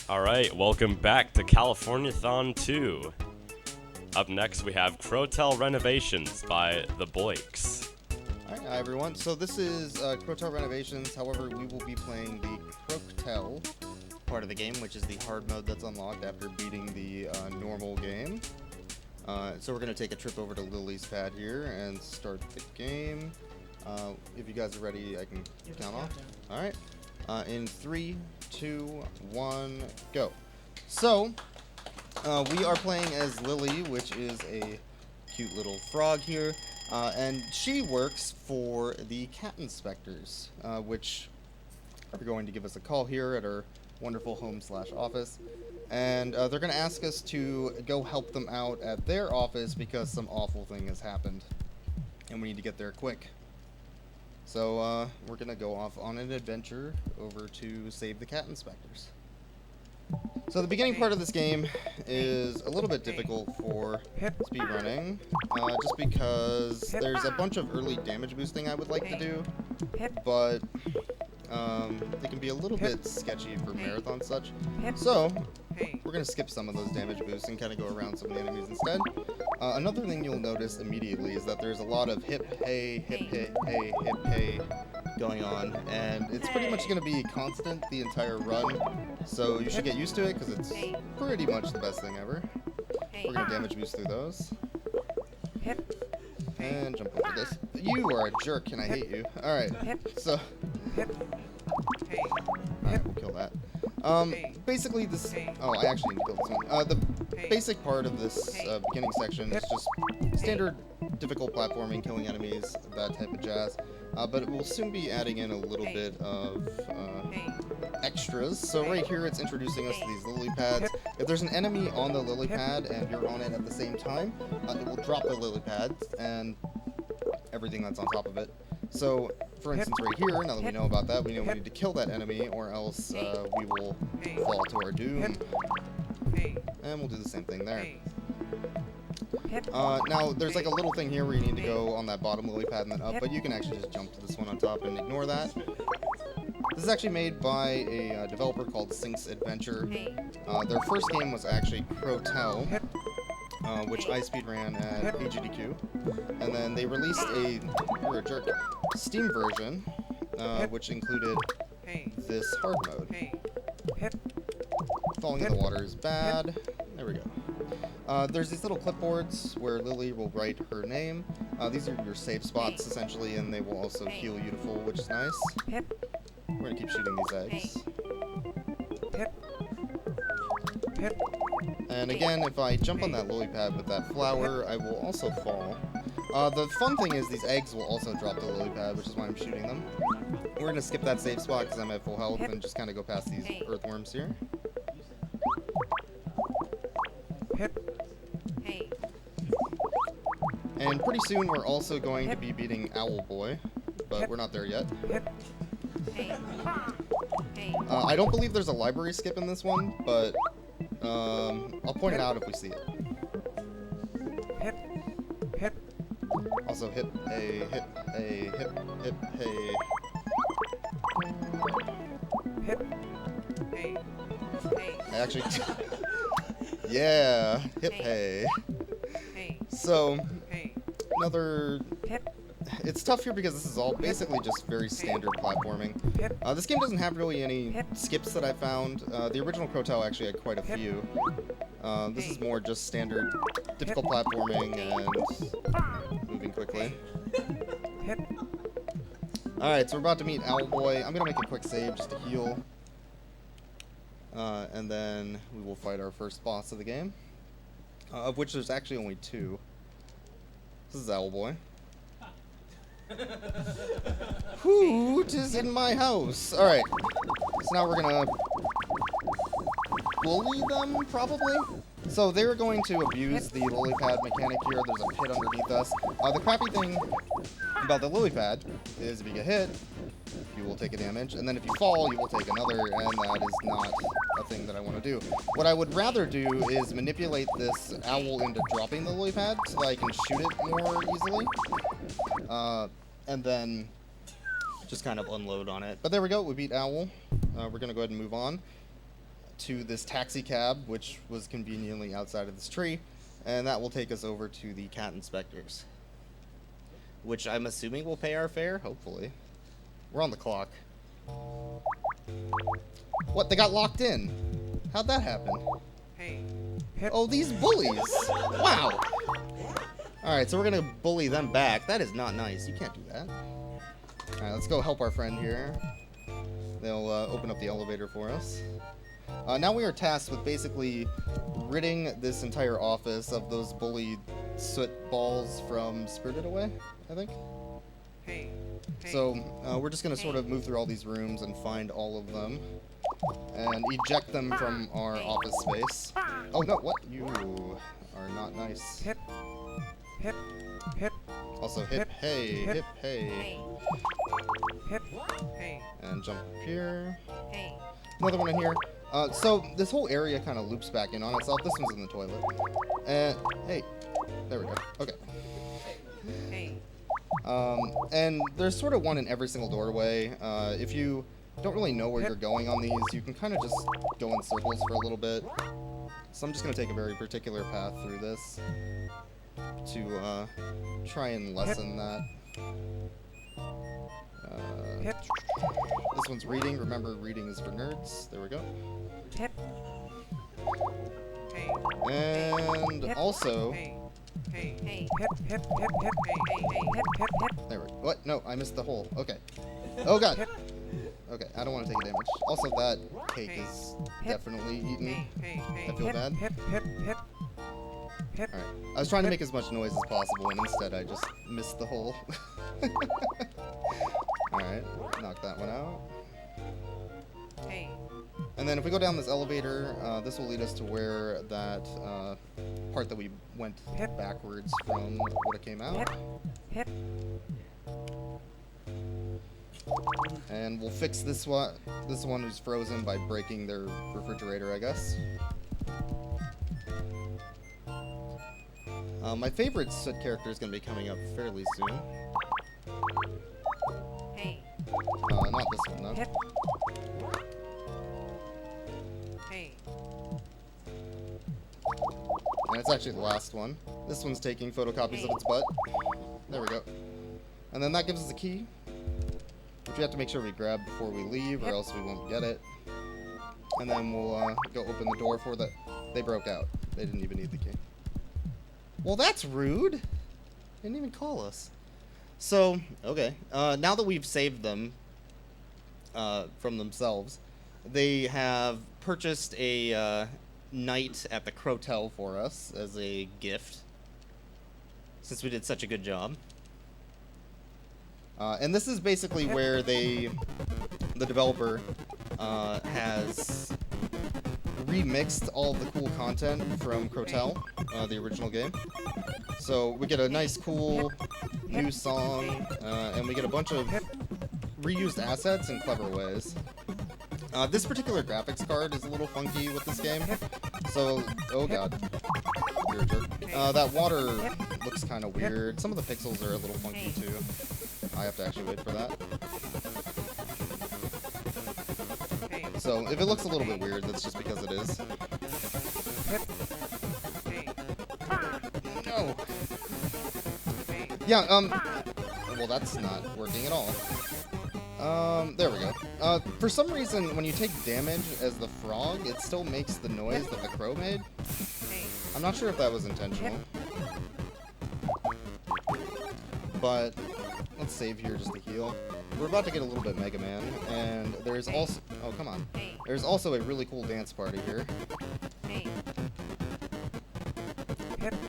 Alright, welcome back to Californiathon 2. Up next we have Crowtel Renovations by TheBoyks. Alright, hi everyone. So this is Crowtel Renovations, however we will be playing the Croaktel part of the game, which is the hard mode that's unlocked after beating the normal game. So we're going to take a trip over to Lily's pad here and start the game. If you guys are ready, I can count off. Alright, in 3, 2, 1, go. So, we are playing as Lily, which is a cute little frog here, and she works for the cat inspectors, which are going to give us a call here at our wonderful home/office, and they're going to ask us to go help them out at their office because some awful thing has happened, and we need to get there quick. So, we're going to go off on an adventure over to save the cat inspectors. So the beginning part of this game is a little bit difficult for speedrunning, just because there's a bunch of early damage boosting I would like to do, but it can be a little bit sketchy for marathon such. So we're going to skip some of those damage boosts and kind of go around some of the enemies instead. Another thing you'll notice immediately is that there's a lot of hip, hey, hip, hey, hey, hip, hey going on, and it's pretty much going to be constant the entire run, so you should get used to it because it's pretty much the best thing ever. We're going to damage boost through those. And jump over this. You are a jerk and I hate you. Alright, so... Alright, we'll kill that. Basically this... Oh, I actually need to kill this one. The basic part of this beginning section is just standard difficult platforming, killing enemies, that type of jazz. But it will soon be adding in a little bit of extras. So right here it's introducing us to these lily pads. If there's an enemy on the lily pad and you're on it at the same time, it will drop the lily pads and everything that's on top of it. So, for instance, right here, now that we know about that, we know we need to kill that enemy, or else we will fall to our doom. And we'll do the same thing there. Now, there's like a little thing here where you need to go on that bottom lily pad and then up, but you can actually just jump to this one on top and ignore that. This is actually made by a developer called Sync's Adventure. Their first game was actually Crowtel, which I speedran at AGDQ, and then they released you're a jerk, Steam version, which included this hard mode. Falling in the water is bad. There we go. There's these little clipboards where Lily will write her name. These are your save spots, essentially, and they will also heal you to full, which is nice. We're going to keep shooting these eggs. And again, if I jump on that lily pad with that flower, I will also fall. The fun thing is these eggs will also drop the lily pad, which is why I'm shooting them. We're going to skip that save spot because I'm at full health and just kind of go past these earthworms here. And pretty soon we're also going to be beating Owl Boy, but we're not there yet. I don't believe there's a library skip in this one, but I'll point it out if we see it. Also hip, hey, hip, hey, hip, hip, hey. I actually... Yeah, hip, hey. So, another... It's tough here because this is all basically just very standard platforming. This game doesn't have really any skips that I found. The original Crowtel actually had quite a few. This is more just standard difficult platforming and moving quickly. Alright, so we're about to meet Owl Boy. I'm going to make a quick save just to heal. And then we will fight our first boss of the game. Of which there's actually only 2. This is Owl Boy. Hoot is in my house. Alright, so now we're gonna bully them, probably? So they're going to abuse the lily pad mechanic here. There's a pit underneath us. The crappy thing about the lily pad is if you get hit, you will take a damage, and then if you fall, you will take another, and that is not a thing that I want to do. What I would rather do is manipulate this owl into dropping the lily pad so that I can shoot it more easily. And then just kind of unload on it. But there we go, we beat Owl. We're going to go ahead and move on. to this taxi cab, which was conveniently outside of this tree, and that will take us over to the cat inspectors, which I'm assuming will pay our fare, hopefully. We're on the clock. What, they got locked in? How'd that happen? Hey. Oh, these bullies! Wow! Alright, so we're gonna bully them back. That is not nice. You can't do that. Alright, let's go help our friend here. They'll open up the elevator for us. Now we are tasked with basically ridding this entire office of those bully soot balls from Spirited Away, I think. Hey. So we're just gonna sort of move through all these rooms and find all of them and eject them from our office space. Oh no, what? You are not nice. Hip. Hip. Hip. Also hip, hey, hip, hey. Hip. Hey. And jump up here. Hey. Another one in here. So this whole area kind of loops back in on itself. This one's in the toilet. And hey, there we go. Okay. Hey. And there's sort of one in every single doorway. If you don't really know where you're going on these, you can kind of just go in circles for a little bit. So I'm just going to take a very particular path through this to try and lessen that. This one's reading. Remember, reading is for nerds. There we go. Hip. Hey. And also... Hey. Hey. Hey. Hip. Hip. Hip. Hip. Hey. Hey. Hip. Hip. Hip. There we go. What? No, I missed the hole. Okay. Oh, God. Okay, I don't want to take damage. Also, that cake is definitely eaten. Hey. Hey. I feel bad. Hip. Hip. Hip. Hip. Alright. I was trying to make as much noise as possible, and instead I just missed the hole. Alright, knock that one out. Hey. And then if we go down this elevator, this will lead us to where that part that we went backwards from what it came out. Hip. And we'll fix this one who's frozen by breaking their refrigerator, I guess. My favorite Soot character is going to be coming up fairly soon. Hey. Not this one, though. Hip. Hey. And it's actually the last one. This one's taking photocopies of its butt. There we go. And then that gives us a key, which we have to make sure we grab before we leave, or else we won't get it. And then we'll go open the door for the... They broke out. They didn't even need the key. Well, that's rude. They didn't even call us. So, okay. Now that we've saved them from themselves, they have purchased a night at the Crowtel for us as a gift, since we did such a good job. And this is basically where the developer has remixed all of the cool content from Crowtel, the original game. So we get a nice, cool new song, and we get a bunch of reused assets in clever ways. This particular graphics card is a little funky with this game. So, oh god. You're a jerk. That water looks kind of weird. Some of the pixels are a little funky too. I have to actually wait for that. So, if it looks a little bit weird, that's just because it is. No! Yeah, well, that's not working at all. There we go. For some reason, when you take damage as the frog, it still makes the noise that the crow made. I'm not sure if that was intentional. But, let's save here just to heal. We're about to get a little bit Mega Man, and there's also... Oh, come on. There's also a really cool dance party here.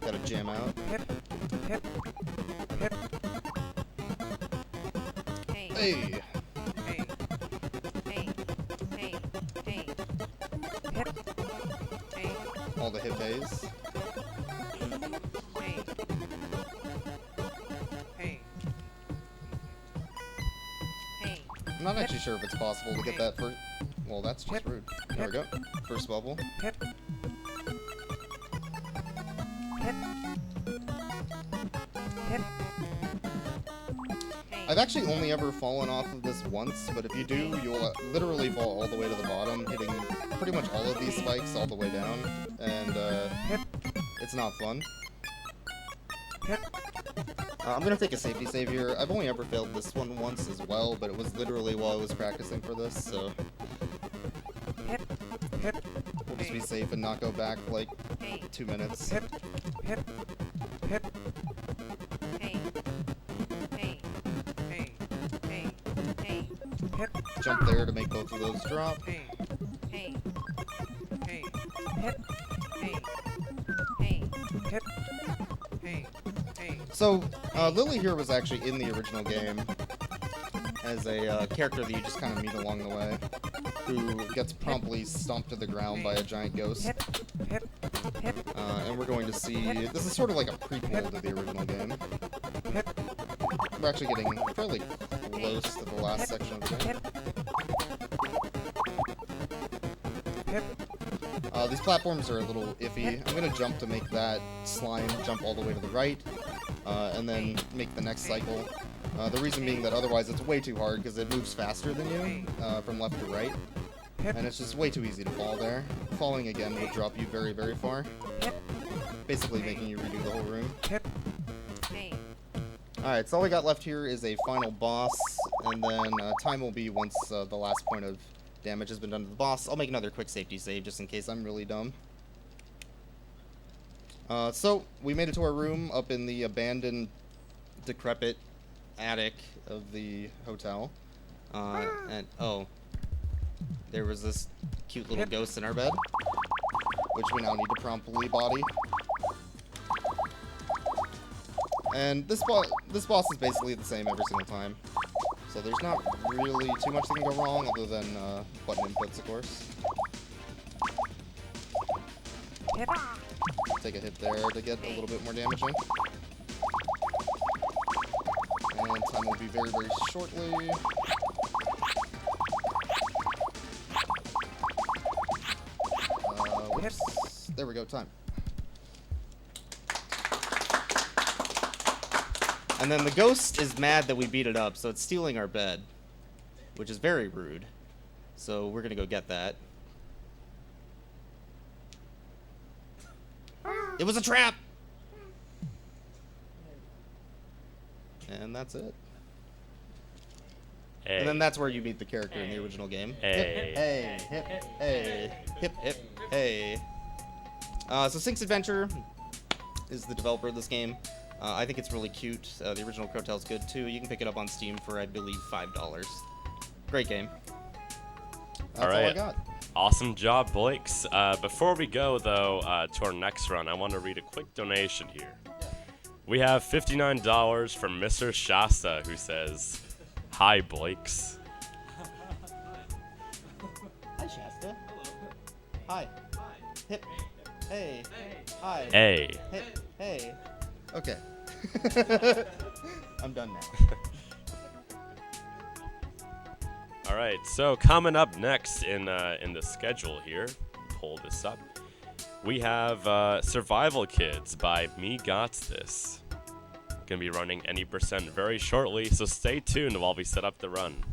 Gotta jam out. Hey! All the hip days. I'm not actually sure if it's possible to get that first... Well, that's just rude. There we go. First bubble. I've actually only ever fallen off of this once, but if you do, you'll literally fall all the way to the bottom, hitting pretty much all of these spikes all the way down, and it's not fun. I'm gonna take a safety save here. I've only ever failed this one once as well, but it was literally while I was practicing for this, so we'll just be safe and not go back like 2 minutes. Hey. Hey. Hey. Hey. Hey. Jump there to make both of those drop. Hey. Hey. Hey. Hey. Hey. Hey. Hey. So, Lily here was actually in the original game as a character that you just kind of meet along the way, who gets promptly stomped to the ground by a giant ghost. And we're going to see, this is sort of like a prequel to the original game. We're actually getting fairly close to the last section of the game. These platforms are a little iffy. I'm going to jump to make that slime jump all the way to the right, and then make the next cycle. The reason being that otherwise it's way too hard because it moves faster than you from left to right. And it's just way too easy to fall there. Falling again would drop you very, very far. Basically making you redo the whole room. Alright, so all we got left here is a final boss, and then time will be once the last point of damage has been done to the boss. I'll make another quick safety save just in case I'm really dumb. So, we made it to our room up in the abandoned, decrepit attic of the hotel. And, oh, there was this cute little ghost in our bed, which we now need to promptly body. And this boss is basically the same every single time. So there's not really too much that can go wrong other than button inputs, of course. Take a hit there to get a little bit more damage in. And time will be very, very shortly. Whoops. There we go, time. And then the ghost is mad that we beat it up, so it's stealing our bed, which is very rude. So we're gonna go get that. It was a trap! And that's it. Hey. And then that's where you meet the character in the original game. Hey. Hip, hey, hip, hey, hip, hip, hey. So Sync's Adventure is the developer of this game. I think it's really cute. The original Crowtel's good too. You can pick it up on Steam for, I believe, $5. Great game. That's all I got. Awesome job, Boyks. Before we go, though, to our next run, I want to read a quick donation here. We have $59 from Mr. Shasta, who says, "Hi, Boyks." Hi, Shasta. Hi. Hip. Hey. Hi. Hey. Hip. Hey. Okay. I'm done now. All right, so coming up next in the schedule here, pull this up, we have Survival Kids by Me Gots This. Gonna be running any percent very shortly, so stay tuned while we set up the run.